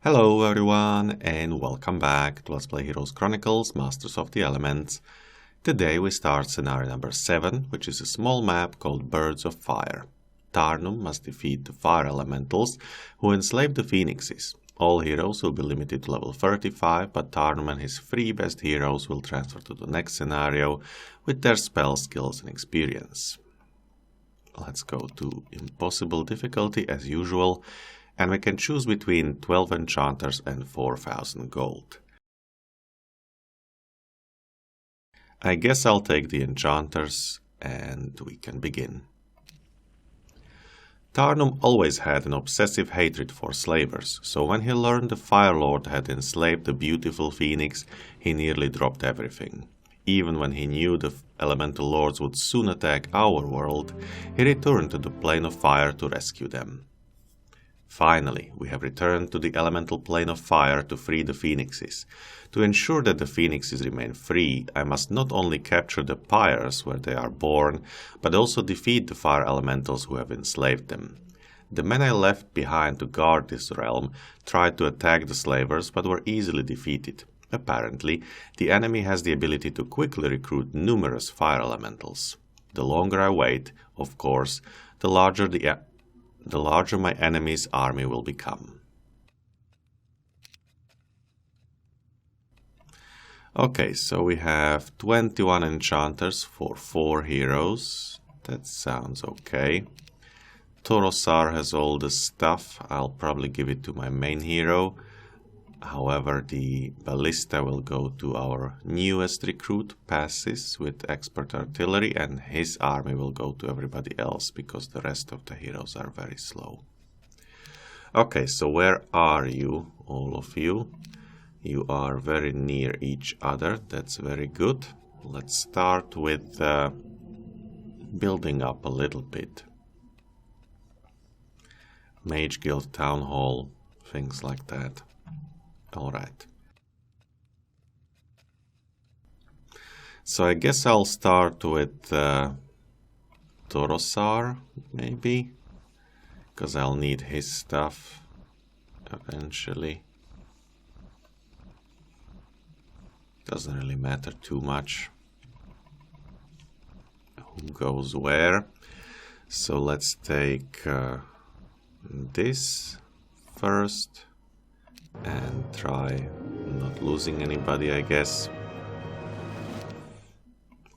Hello everyone and welcome back to Let's Play Heroes Chronicles Masters of the Elements. Today we start scenario number 7, which is a small map called Birds of Fire. Tarnum must defeat the fire elementals who enslave the phoenixes. All heroes will be limited to level 35, but Tarnum and his 3 best heroes will transfer to the next scenario with their spell skills and experience. Let's go to impossible difficulty as usual. And we can choose between 12 enchanters and 4,000 gold. I guess I'll take the enchanters and we can begin. Tarnum always had an obsessive hatred for slavers, so when he learned the Fire Lord had enslaved the beautiful phoenix, he nearly dropped everything. Even when he knew the elemental lords would soon attack our world, he returned to the plane of fire to rescue them. Finally, we have returned to the elemental plane of fire to free the phoenixes. To ensure that the phoenixes remain free, I must not only capture the pyres where they are born, but also defeat the fire elementals who have enslaved them. The men I left behind to guard this realm tried to attack the slavers, but were easily defeated. Apparently, the enemy has the ability to quickly recruit numerous fire elementals. The longer I wait, of course, the larger my enemy's army will become. Okay, so we have 21 enchanters for 4 heroes. That sounds okay. Torosar has all the stuff. I'll probably give it to my main hero. However, the ballista will go to our newest recruit, Passis, with expert artillery, and his army will go to everybody else because the rest of the heroes are very slow. Okay, so where are you, all of you? You are very near each other. That's very good. Let's start with building up a little bit. Mage Guild Town Hall, things like that. Alright. So I guess I'll start with Torosar, maybe? Because I'll need his stuff eventually. Doesn't really matter too much who goes where. So let's take this first. And try not losing anybody, I guess.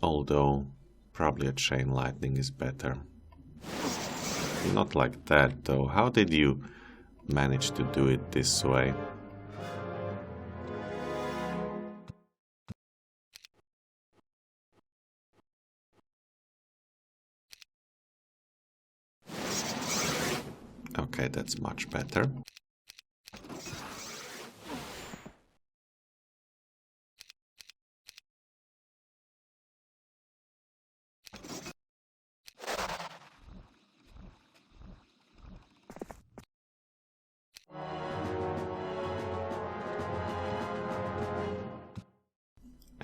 Although, probably a chain lightning is better. Not like that, though. How did you manage to do it this way? Okay, that's much better.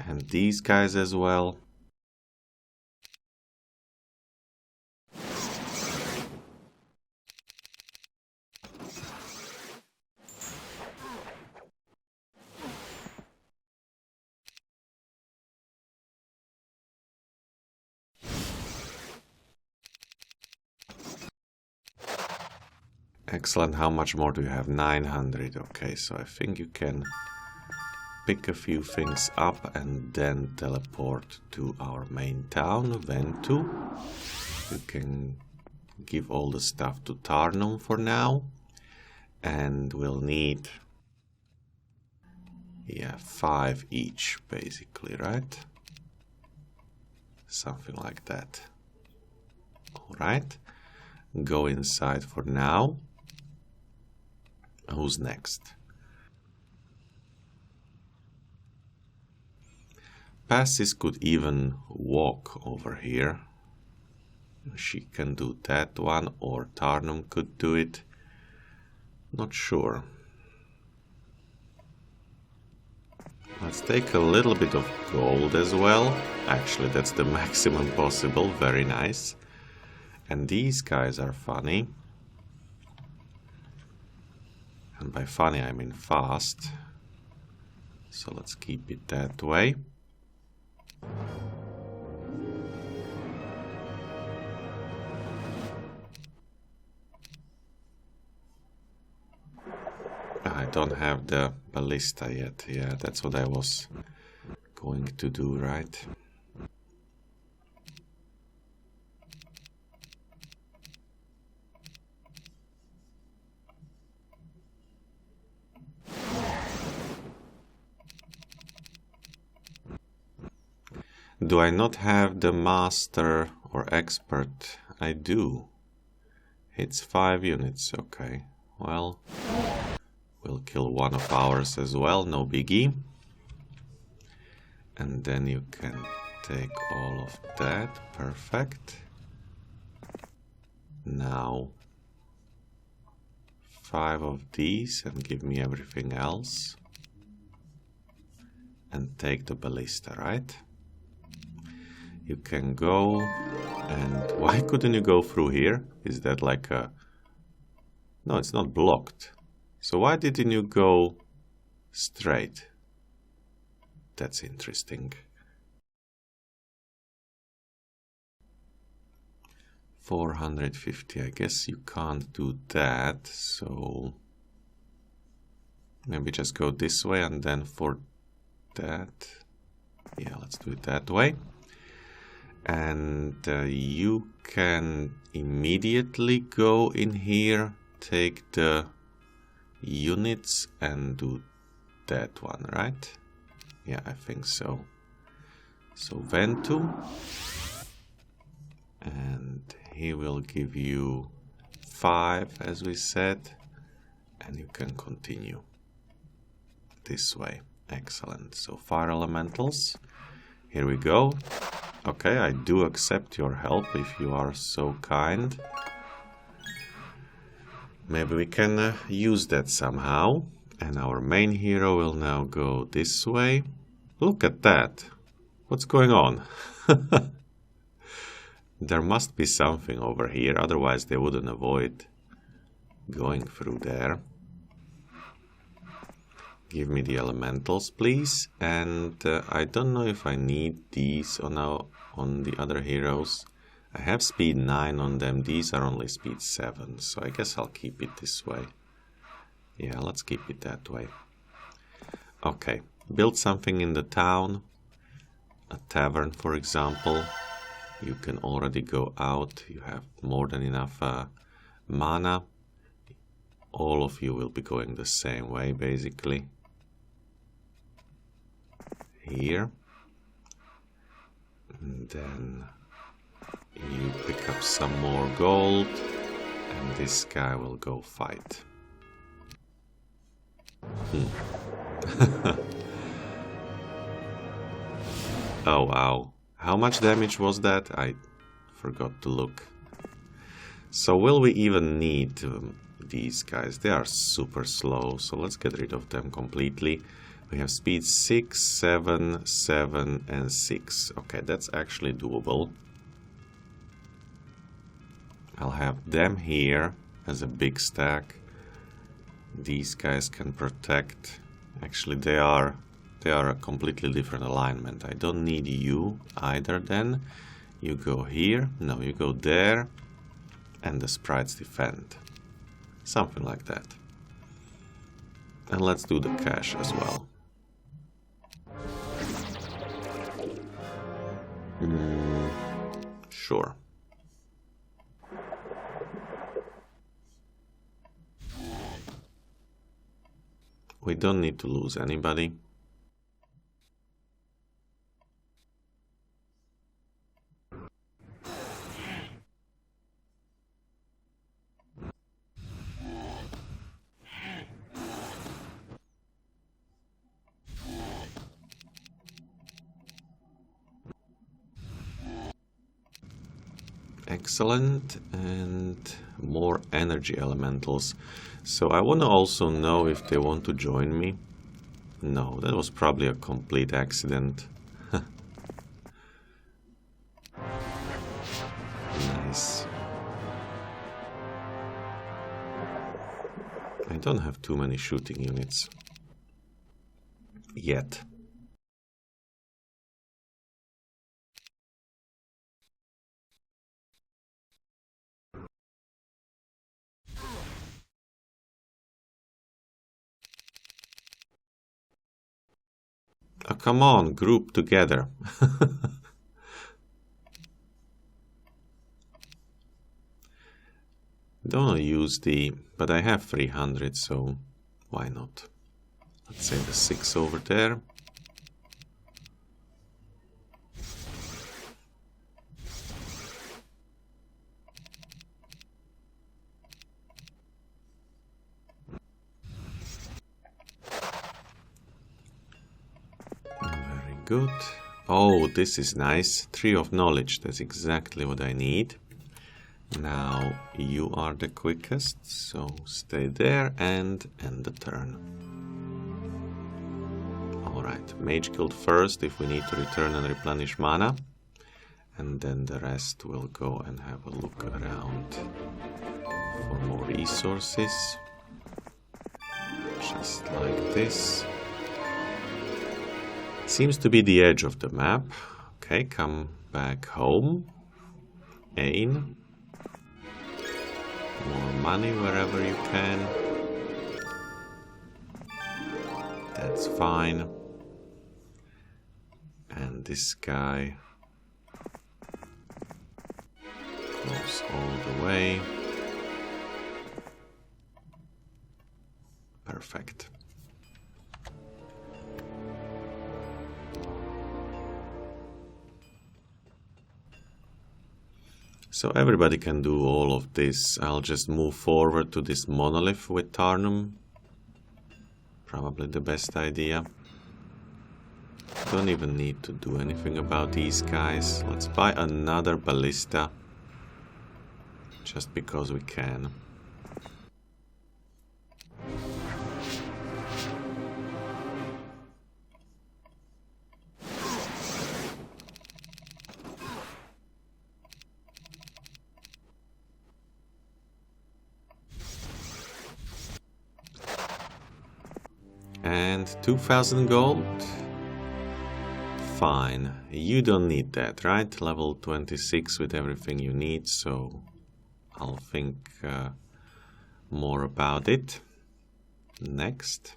And these guys as well. Excellent. How much more do you have? 900. Okay, so I think you can pick a few things up and then teleport to our main town, Ventu. You can give all the stuff to Tarnum for now. And we'll need 5 each, basically, right? Something like that. Alright. Go inside for now. Who's next? Passis could even walk over here. She can do that one, or Tarnum could do it. Not sure. Let's take a little bit of gold as well. Actually, that's the maximum possible. Very nice. And these guys are funny. And by funny I mean fast. So let's keep it that way. I don't have the ballista yet. Yeah, that's what I was going to do, right? Do I not have the master or expert? I do. It's 5 units, okay. Well, we'll kill one of ours as well, no biggie. And then you can take all of that, perfect. Now 5 of these and give me everything else. And take the ballista, right? You can go, and why couldn't you go through here? Is that like a... No, it's not blocked. So why didn't you go straight? That's interesting. 450, I guess you can't do that, so... Maybe just go this way and then for that... Yeah, let's do it that way. And you can immediately go in here, take the units and do that one, right? Yeah, I think so. So Ventu, and he will give you 5 as we said, and you can continue this way. Excellent. So fire elementals, here we go. Okay, I do accept your help if you are so kind. Maybe we can use that somehow. And our main hero will now go this way. Look at that. What's going on? There must be something over here, otherwise they wouldn't avoid going through there. Give me the elementals, please. And I don't know if I need these on the other heroes. I have speed 9 on them. These are only speed 7, so I guess I'll keep it this way. Yeah, let's keep it that way. Okay, build something in the town. A tavern, for example. You can already go out. You have more than enough mana. All of you will be going the same way, basically. Here. And then you pick up some more gold. And this guy will go fight. Oh wow. How much damage was that? I forgot to look. So will we even need these guys? They are super slow, so let's get rid of them completely. We have speed 6, 7, 7 and 6. Okay, that's actually doable. I'll have them here as a big stack. These guys can protect. Actually, they are a completely different alignment. I don't need you either then. You go here. No, you go there. And the sprites defend. Something like that. And let's do the cash as well. Sure. We don't need to lose anybody. Excellent, and more energy elementals. So I want to also know if they want to join me. No, that was probably a complete accident. Nice. I don't have too many shooting units. Yet. Oh, come on, group together. Don't use the... but I have 300, so why not? Let's say the 6 over there. Very good. Oh, this is nice. 3 of knowledge. That's exactly what I need. Now you are the quickest, so stay there and end the turn. Alright, Mage Guild first if we need to return and replenish mana. And then the rest will go and have a look around for more resources. Just like this. Seems to be the edge of the map. Okay, come back home. Ain. More money wherever you can. That's fine. And this guy goes all the way. Perfect. So everybody can do all of this. I'll just move forward to this monolith with Tarnum. Probably the best idea. Don't even need to do anything about these guys. Let's buy another ballista. Just because we can. And 2,000 gold. Fine. You don't need that, right? Level 26 with everything you need, so I'll think more about it. Next.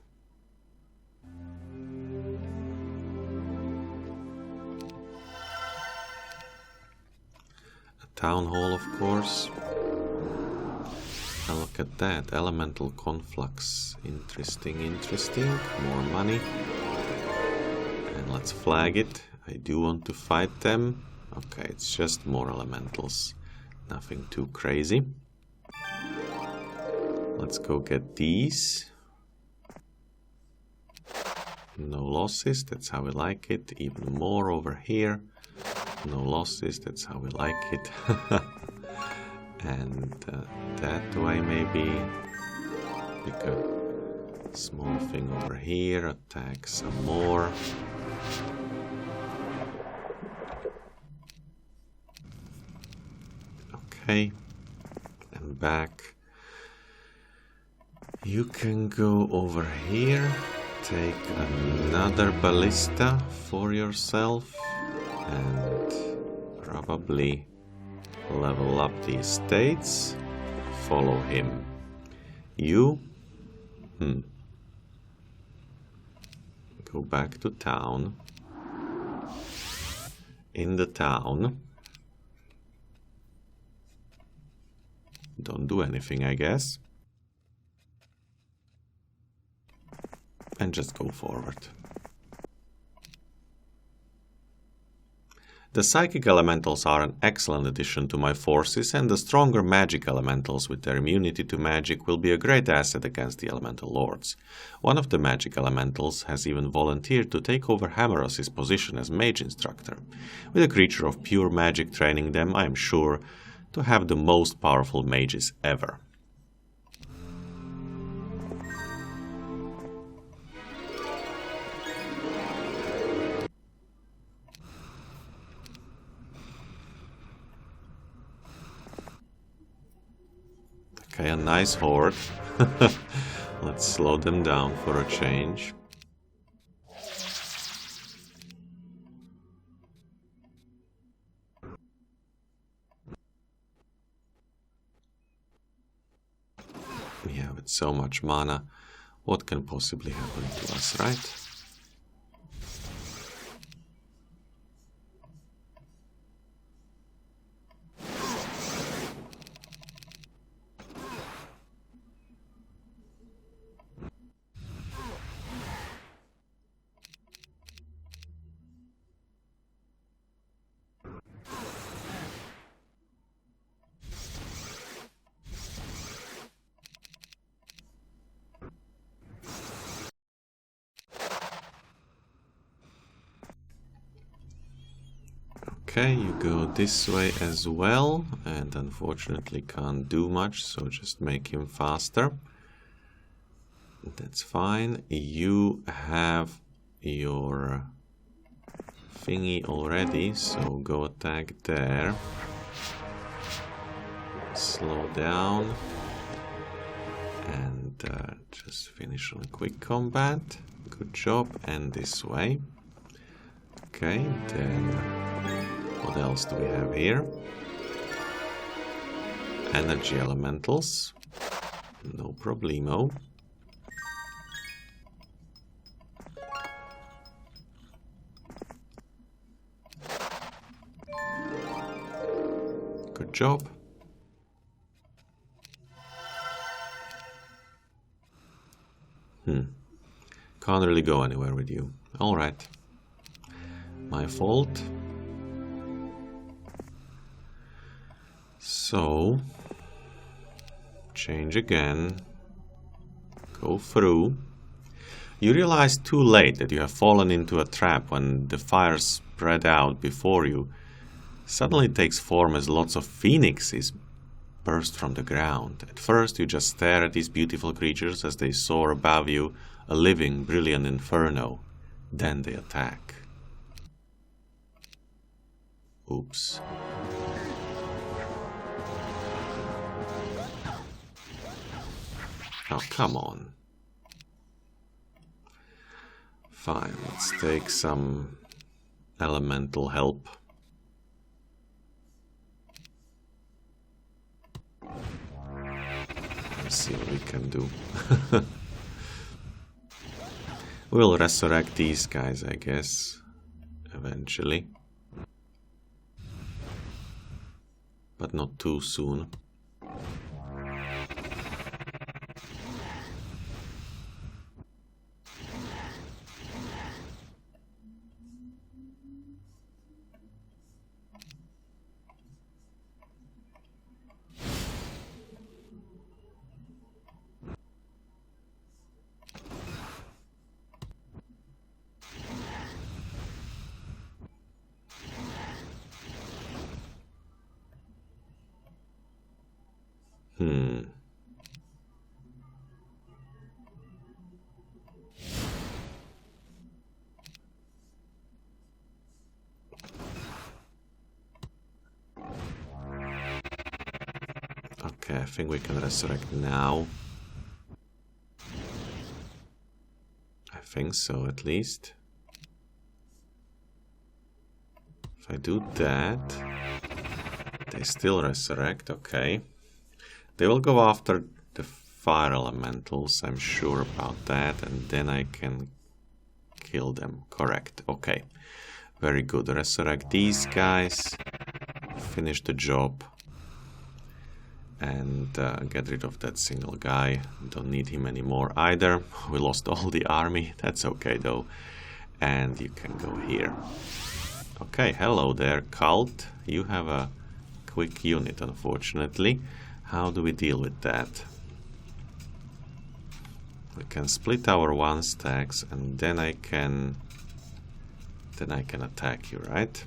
A town hall, of course. And look at that, elemental conflux. Interesting, interesting. More money. And let's flag it. I do want to fight them. Okay, it's just more elementals. Nothing too crazy. Let's go get these. No losses, that's how we like it. Even more over here. No losses, that's how we like it. And that way maybe pick a small thing over here, attack some more. Okay, and back. You can go over here, take another ballista for yourself and probably level up the estates. Follow him. You? Go back to town. In the town. Don't do anything, I guess. And just go forward. The psychic elementals are an excellent addition to my forces, and the stronger magic elementals with their immunity to magic will be a great asset against the elemental lords. One of the magic elementals has even volunteered to take over Hammeros's position as mage instructor. With a creature of pure magic training them, I am sure to have the most powerful mages ever. Okay, a nice horde. Let's slow them down for a change. Yeah, with so much mana, what can possibly happen to us, right? Okay, you go this way as well, and unfortunately can't do much, so just make him faster. That's fine. You have your thingy already, so go attack there. Slow down. And just finish on a quick combat. Good job. And this way. Okay, then what else do we have here? Energy elementals. No problemo. Good job. Can't really go anywhere with you. Alright. My fault. So, change again. Go through. You realize too late that you have fallen into a trap when the fire spread out before you. Suddenly takes form as lots of phoenixes burst from the ground. At first you just stare at these beautiful creatures as they soar above you, a living, brilliant inferno. Then they attack. Oops. Oh, come on. Fine, let's take some elemental help. Let's see what we can do. We'll resurrect these guys, I guess, eventually. But not too soon. Okay, I think we can resurrect now. I think so, at least. If I do that, they still resurrect, okay. They will go after the fire elementals, I'm sure about that, and then I can kill them. Correct, okay. Very good. Resurrect these guys, finish the job, and get rid of that single guy. Don't need him anymore either. We lost all the army, that's okay though. And you can go here. Okay, hello there, cult. You have a quick unit, unfortunately. How do we deal with that? We can split our one stacks, and then I can attack you, right?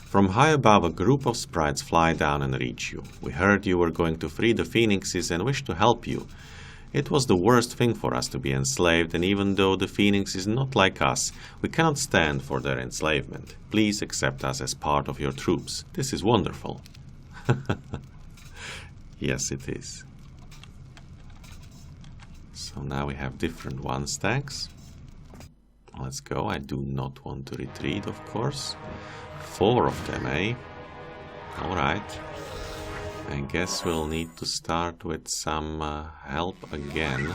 From high above, a group of sprites fly down and reach you. We heard you were going to free the phoenixes and wish to help you. It was the worst thing for us to be enslaved, and even though the phoenix is not like us, we cannot stand for their enslavement. Please accept us as part of your troops. This is wonderful. Yes, it is. So now we have different 1 stacks. Let's go. I do not want to retreat, of course. 4 of them, eh? Alright. I guess we'll need to start with some help again.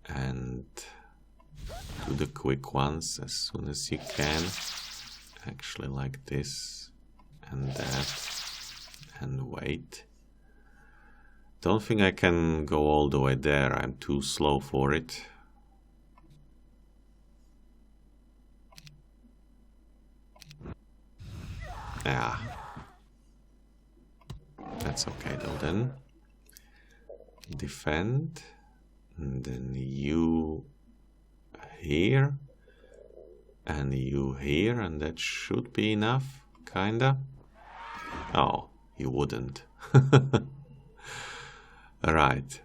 And do the quick ones as soon as you can. Actually like this and that. And wait. Don't think I can go all the way there. I'm too slow for it. Yeah. That's okay though then. Defend. And then you here. And you here. And that should be enough. Kinda. Oh, you wouldn't. Right.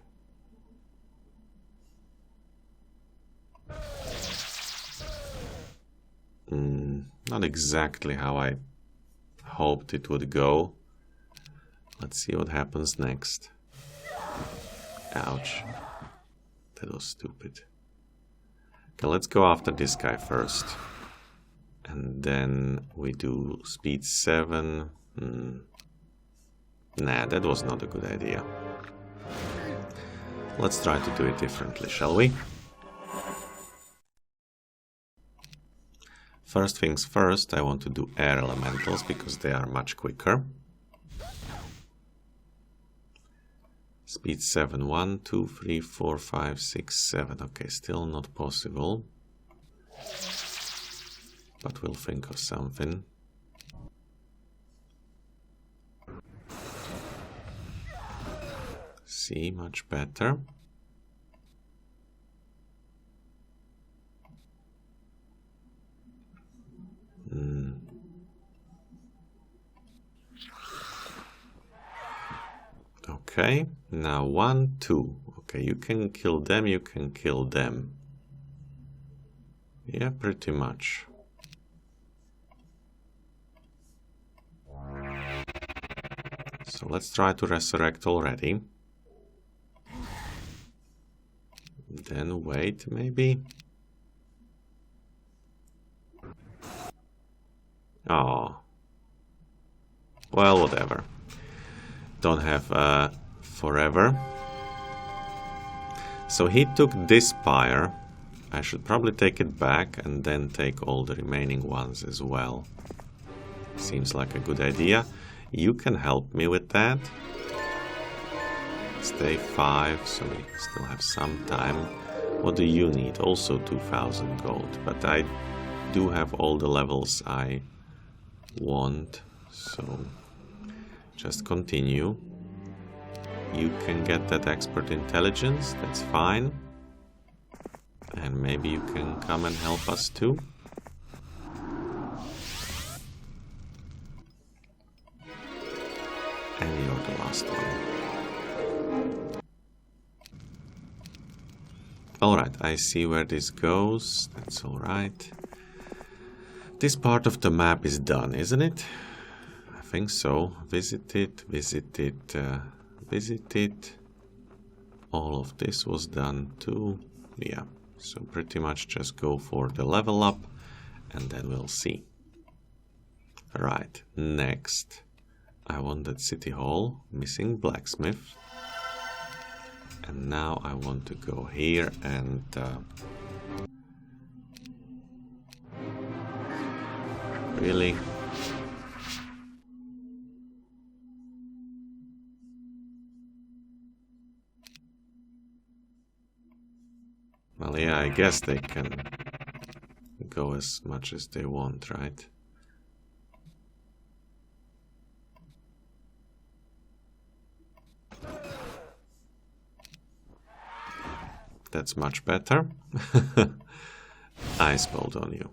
Not exactly how I hoped it would go. Let's see what happens next. Ouch. That was stupid. Okay, let's go after this guy first. And then we do speed 7. Nah, that was not a good idea. Let's try to do it differently, shall we? First things first, I want to do air elementals because they are much quicker. Speed 7, 1, 2, 3, 4, 5, 6, 7. Okay, still not possible. But we'll think of something. See, much better. Okay, now 1, 2. Okay, you can kill them, you can kill them. Yeah, pretty much. So let's try to resurrect already. Then wait, maybe. Oh. Well, whatever. Don't have forever. So he took this pyre. I should probably take it back and then take all the remaining ones as well. Seems like a good idea. You can help me with that. It's day 5, so we still have some time. What do you need? Also 2000 gold. But I do have all the levels I want, so just continue. You can get that expert intelligence, that's fine. And maybe you can come and help us too. And you're the last one. Alright, I see where this goes, that's alright. This part of the map is done, isn't it? I think so. Visit it, visit it, visit it. All of this was done too. Yeah, so pretty much just go for the level up and then we'll see. Right, next. I want that city hall, missing blacksmith. And now I want to go here and really? Well, yeah, I guess they can go as much as they want, right? That's much better. Ice bolt on you.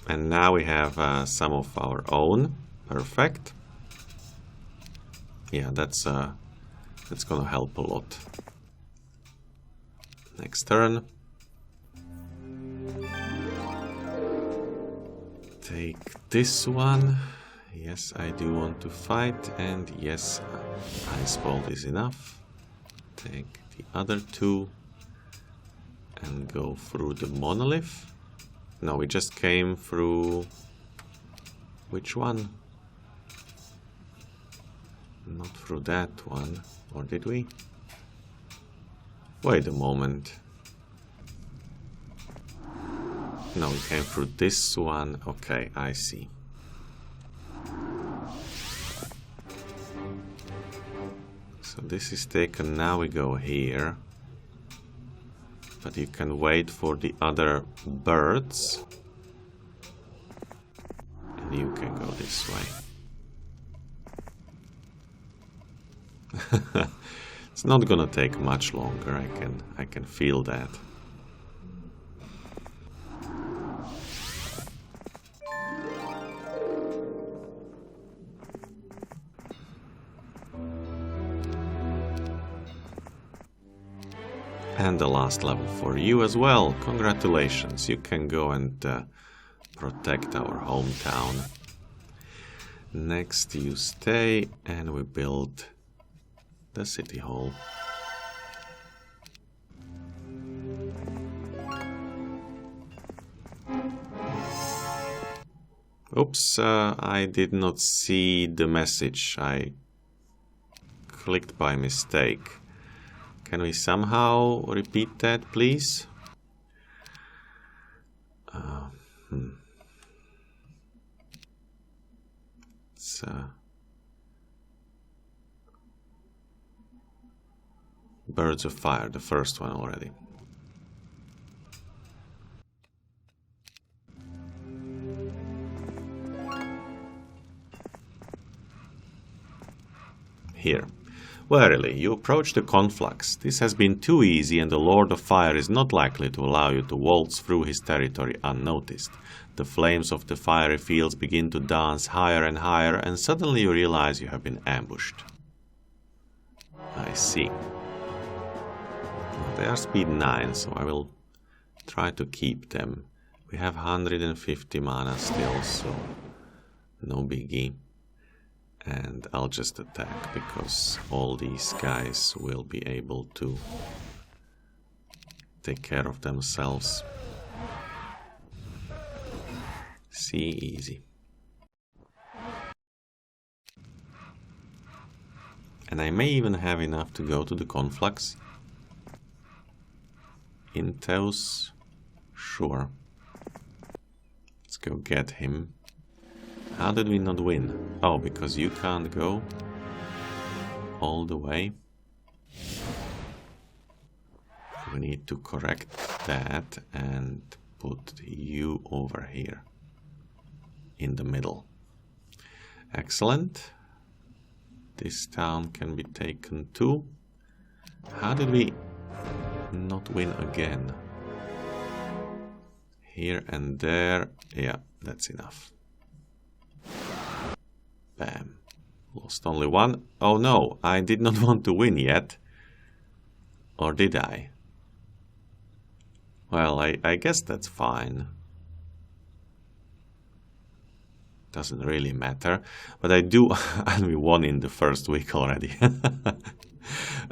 And now we have some of our own. Perfect. Yeah, that's gonna help a lot. Next turn. Take this one. Yes, I do want to fight. And yes, Ice bolt is enough. Take the other two and go through the monolith. No, we just came through... Which one? Not through that one. Or did we? Wait a moment. No, we came through this one. Okay, I see. So this is taken. Now we go here. But you can wait for the other birds. And you can go this way. It's not gonna take much longer, I can feel that. And the last level for you as well. Congratulations, you can go and protect our hometown. Next you stay and we build the city hall. Oops, I did not see the message. I clicked by mistake. Can we somehow repeat that, please? It's Birds of Fire, the first one already. Here. Warily, you approach the conflux. This has been too easy and the Lord of Fire is not likely to allow you to waltz through his territory unnoticed. The flames of the fiery fields begin to dance higher and higher and suddenly you realize you have been ambushed. I see. They are speed 9, so I will try to keep them. We have 150 mana still, so no biggie. And I'll just attack, because all these guys will be able to take care of themselves. See, easy. And I may even have enough to go to the conflux. Intos, sure. Let's go get him. How did we not win? Oh, because you can't go all the way. We need to correct that and put you over here in the middle. Excellent. This town can be taken too. How did we not win again? Here and there. Yeah, that's enough. Bam. Lost only one. Oh no, I did not want to win yet. Or did I? Well, I guess that's fine. Doesn't really matter. But I do... and we won in the first week already.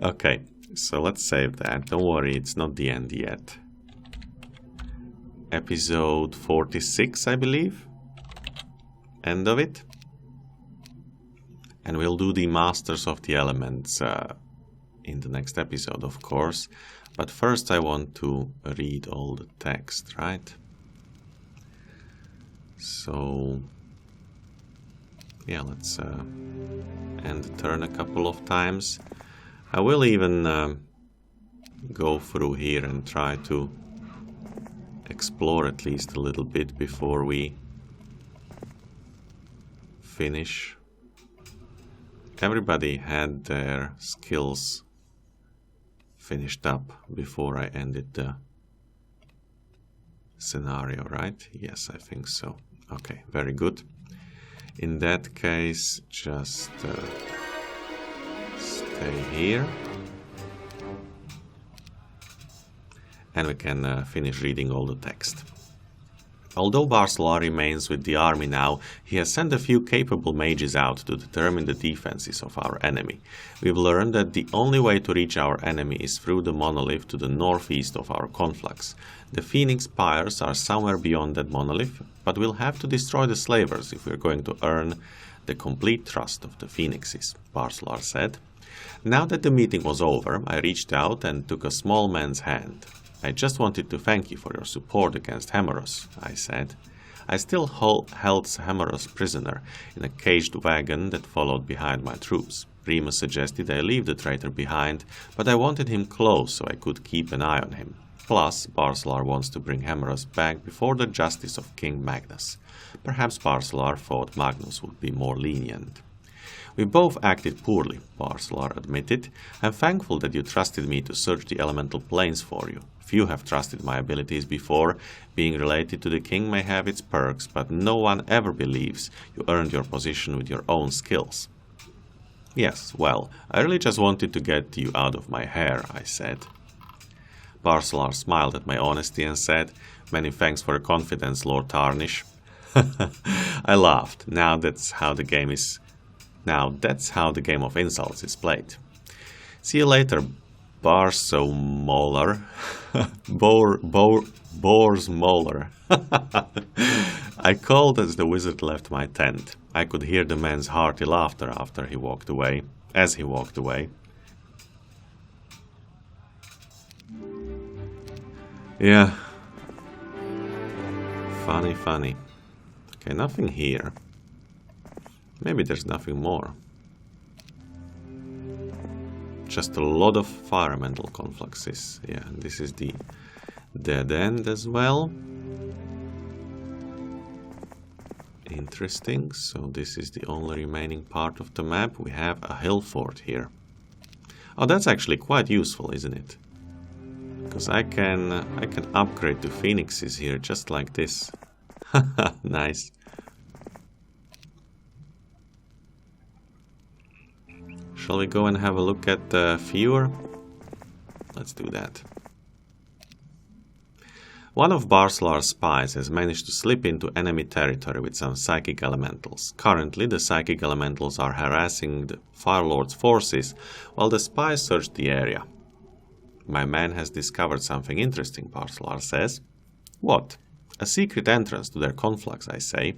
Okay, so let's save that. Don't worry, it's not the end yet. Episode 46, I believe. End of it. And we'll do the Masters of the Elements in the next episode, of course. But first I want to read all the text, right? So... yeah, let's end the turn a couple of times. I will even go through here and try to explore at least a little bit before we finish. Everybody had their skills finished up before I ended the scenario, right? Yes, I think so. Okay, very good. In that case, just stay here. And we can finish reading all the text. Although Barsolar remains with the army now, he has sent a few capable mages out to determine the defenses of our enemy. We've learned that the only way to reach our enemy is through the monolith to the northeast of our conflux. The Phoenix Pyres are somewhere beyond that monolith, but we'll have to destroy the slavers if we're going to earn the complete trust of the Phoenixes, Barsolar said. Now that the meeting was over, I reached out and took a small man's hand. I just wanted to thank you for your support against Hemoros, I said. I still held Hemoros prisoner in a caged wagon that followed behind my troops. Remus suggested I leave the traitor behind, but I wanted him close so I could keep an eye on him. Plus, Barsolar wants to bring Hemoros back before the justice of King Magnus. Perhaps Barsolar thought Magnus would be more lenient. We both acted poorly, Barsolar admitted. I'm thankful that you trusted me to search the elemental planes for you. Few have trusted my abilities before. Being related to the king may have its perks, but no one ever believes you earned your position with your own skills. Yes, well, I really just wanted to get you out of my hair, I said. Barsolar smiled at my honesty and said, Many thanks for the confidence, Lord Tarnish. I laughed. Now that's how the game of insults is played. See you later, Barsomolar. Borsmolar. I called as the wizard left my tent. I could hear the man's hearty laughter as he walked away. Yeah. Funny. Okay, nothing here. Maybe there's nothing more. Just a lot of fire elemental confluxes. Yeah, and this is the dead end as well. Interesting. So this is the only remaining part of the map. We have a hill fort here. Oh, that's actually quite useful, isn't it? Because I can upgrade to phoenixes here just like this. Nice. Shall we go and have a look at the viewer? Let's do that. One of Barsolar's spies has managed to slip into enemy territory with some psychic elementals. Currently, the psychic elementals are harassing the Firelord's forces while the spies search the area. My man has discovered something interesting, Barsolar says. What? A secret entrance to their conflux, I say.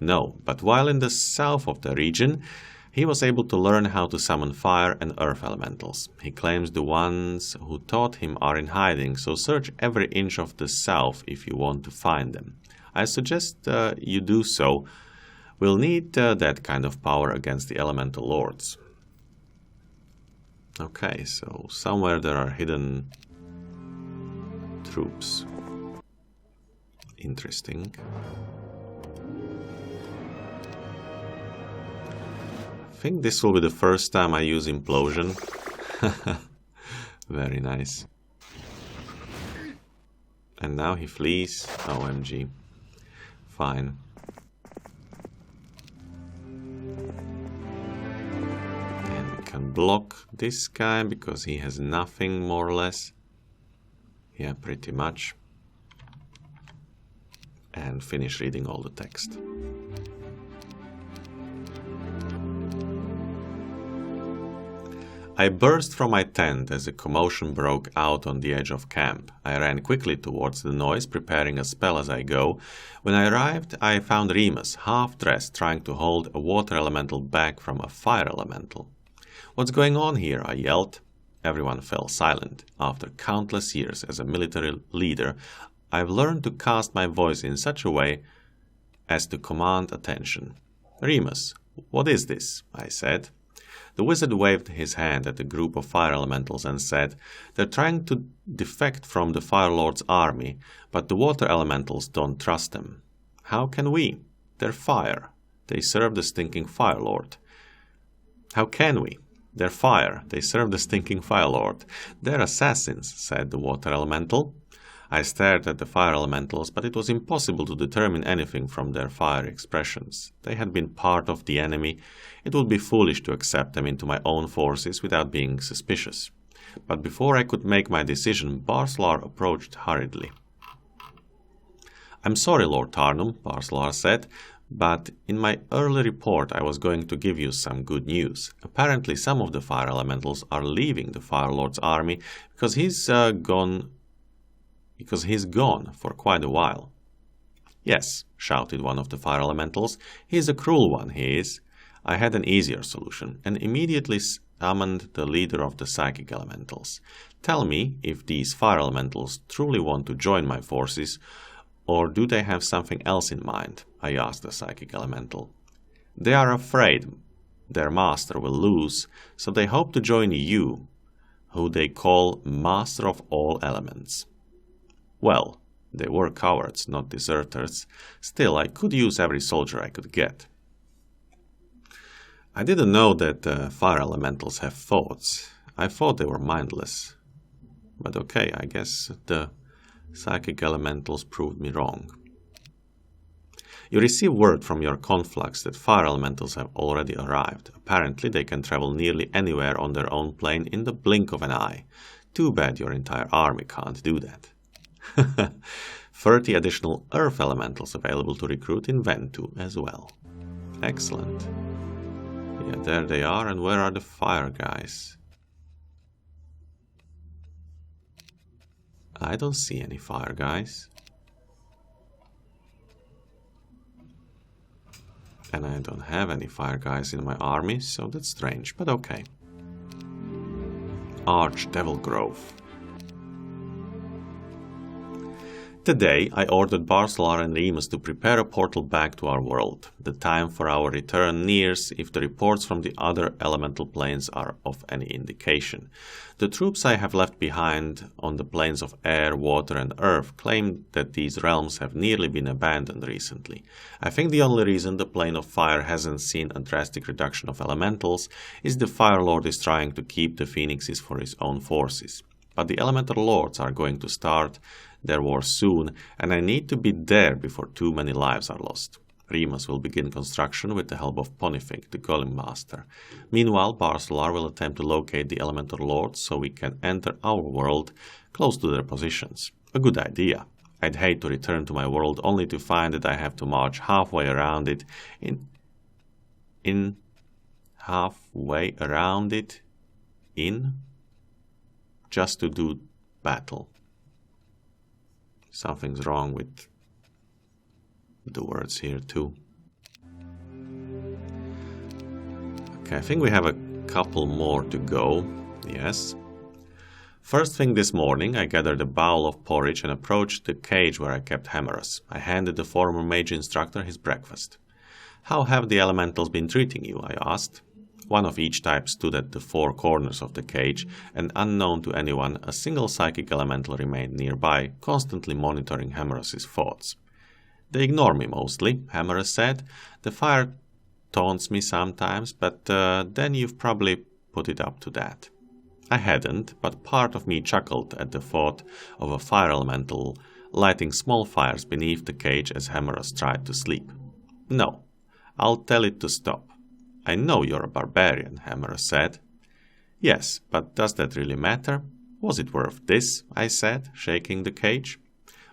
No, but while in the south of the region, he was able to learn how to summon fire and earth elementals. He claims the ones who taught him are in hiding, so search every inch of the south if you want to find them. I suggest you do so. We'll need that kind of power against the elemental lords. Okay, so somewhere there are hidden troops. Interesting. I think this will be the first time I use implosion. Very nice. And now he flees. OMG. Fine. And we can block this guy because he has nothing, more or less. Yeah, pretty much. And finish reading all the text. I burst from my tent as a commotion broke out on the edge of camp. I ran quickly towards the noise, preparing a spell as I go. When I arrived, I found Remus, half-dressed, trying to hold a water elemental back from a fire elemental. "What's going on here?" I yelled. Everyone fell silent. After countless years as a military leader, I've learned to cast my voice in such a way as to command attention. "Remus, what is this?" I said. The wizard waved his hand at a group of fire elementals and said, "They're trying to defect from the Fire Lord's army, but the water elementals don't trust them. How can we? They're fire. They serve the stinking Fire Lord." "How can we? They're fire. They serve the stinking Fire Lord." "They're assassins," said the water elemental. I stared at the fire elementals, but it was impossible to determine anything from their fiery expressions. They had been part of the enemy. It would be foolish to accept them into my own forces without being suspicious. But before I could make my decision, Barsolar approached hurriedly. "I'm sorry, Lord Tarnum," Barsolar said, "but in my early report I was going to give you some good news. Apparently some of the fire elementals are leaving the Fire Lord's army because he's gone for quite a while." "Yes," shouted one of the fire elementals, "he's a cruel one, he is." I had an easier solution, and immediately summoned the leader of the psychic elementals. "Tell me if these fire elementals truly want to join my forces, or do they have something else in mind?" I asked the psychic elemental. "They are afraid their master will lose, so they hope to join you, who they call Master of all Elements." Well, they were cowards, not deserters. Still, I could use every soldier I could get. I didn't know that fire elementals have thoughts. I thought they were mindless. But okay, I guess the psychic elementals proved me wrong. "You receive word from your conflux that fire elementals have already arrived. Apparently they can travel nearly anywhere on their own plane in the blink of an eye. Too bad your entire army can't do that." 30 additional earth elementals available to recruit in Ventu as well. Excellent. Yeah, there they are. And where are the fire guys? I don't see any fire guys. And I don't have any fire guys in my army, so that's strange, but okay. Archdevil Grove. Today, I ordered Barsolar and Remus to prepare a portal back to our world. The time for our return nears if the reports from the other elemental planes are of any indication. The troops I have left behind on the planes of air, water and earth claim that these realms have nearly been abandoned recently. I think the only reason the plane of fire hasn't seen a drastic reduction of elementals is the Fire Lord is trying to keep the phoenixes for his own forces. But the elemental lords are going to start their war soon, and I need to be there before too many lives are lost. Remus will begin construction with the help of Ponifig, the Golem Master. Meanwhile, Barsolar will attempt to locate the elemental lords so we can enter our world close to their positions. A good idea. I'd hate to return to my world only to find that I have to march halfway around it just to do battle. Something's wrong with the words here too. Okay, I think we have a couple more to go. Yes. First thing this morning, I gathered a bowl of porridge and approached the cage where I kept Hammerus. I handed the former mage instructor his breakfast. "How have the elementals been treating you?" I asked. One of each type stood at the four corners of the cage, and unknown to anyone, a single psychic elemental remained nearby, constantly monitoring Hammerus's thoughts. "They ignore me mostly," Hammerus said. "The fire taunts me sometimes, but then you've probably put it up to that." I hadn't, but part of me chuckled at the thought of a fire elemental lighting small fires beneath the cage as Hammerus tried to sleep. "No, I'll tell it to stop." "I know you're a barbarian," Hammerus said. "Yes, but does that really matter? Was it worth this?" I said, shaking the cage.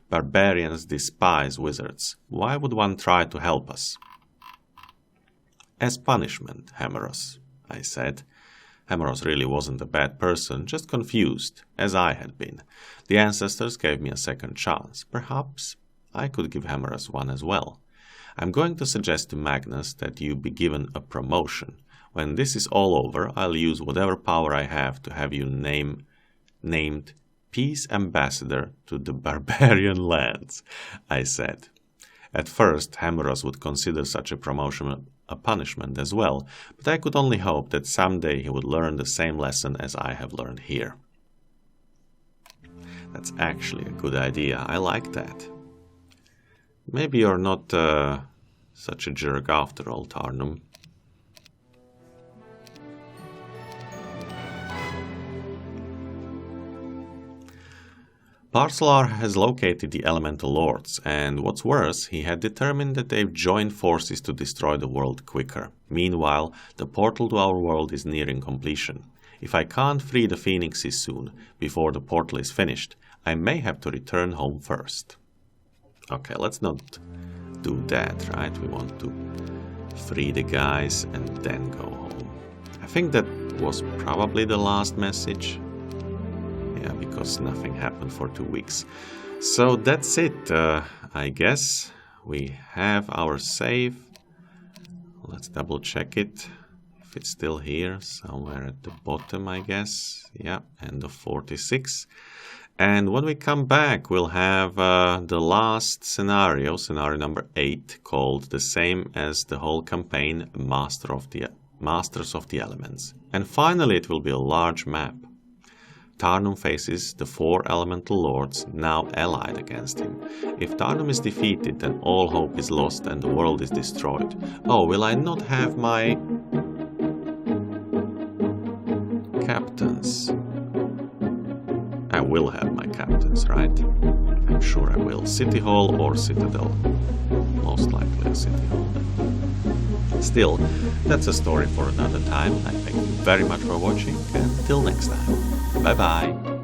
"Barbarians despise wizards. Why would one try to help us?" "As punishment, Hammerus," I said. Hammerus really wasn't a bad person, just confused, as I had been. The ancestors gave me a second chance. Perhaps I could give Hammerus one as well. "I'm going to suggest to Magnus that you be given a promotion. When this is all over, I'll use whatever power I have to have you named Peace Ambassador to the Barbarian Lands," I said. At first, Hammerus would consider such a promotion a punishment as well, but I could only hope that someday he would learn the same lesson as I have learned here. That's actually a good idea. I like that. Maybe you're not such a jerk after all, Tarnum. Barsolar has located the elemental lords, and what's worse, he had determined that they've joined forces to destroy the world quicker. Meanwhile, the portal to our world is nearing completion. If I can't free the phoenixes soon, before the portal is finished, I may have to return home first. Okay, let's not do that, right? We want to free the guys and then go home. I think that was probably the last message. Yeah, because nothing happened for 2 weeks. So that's it, I guess. We have our save. Let's double check it. If it's still here, somewhere at the bottom, I guess. Yeah, end of 46. And when we come back, we'll have the last scenario, scenario number 8, called the same as the whole campaign, Masters of the Elements. And finally, it will be a large map. Tarnum faces the 4 elemental lords now allied against him. If Tarnum is defeated, then all hope is lost and the world is destroyed. Oh, will I not have my captains? I will have my captains, right? I'm sure I will. City Hall or Citadel? Most likely a City Hall. Still, that's a story for another time. I thank you very much for watching, and till next time. Bye bye!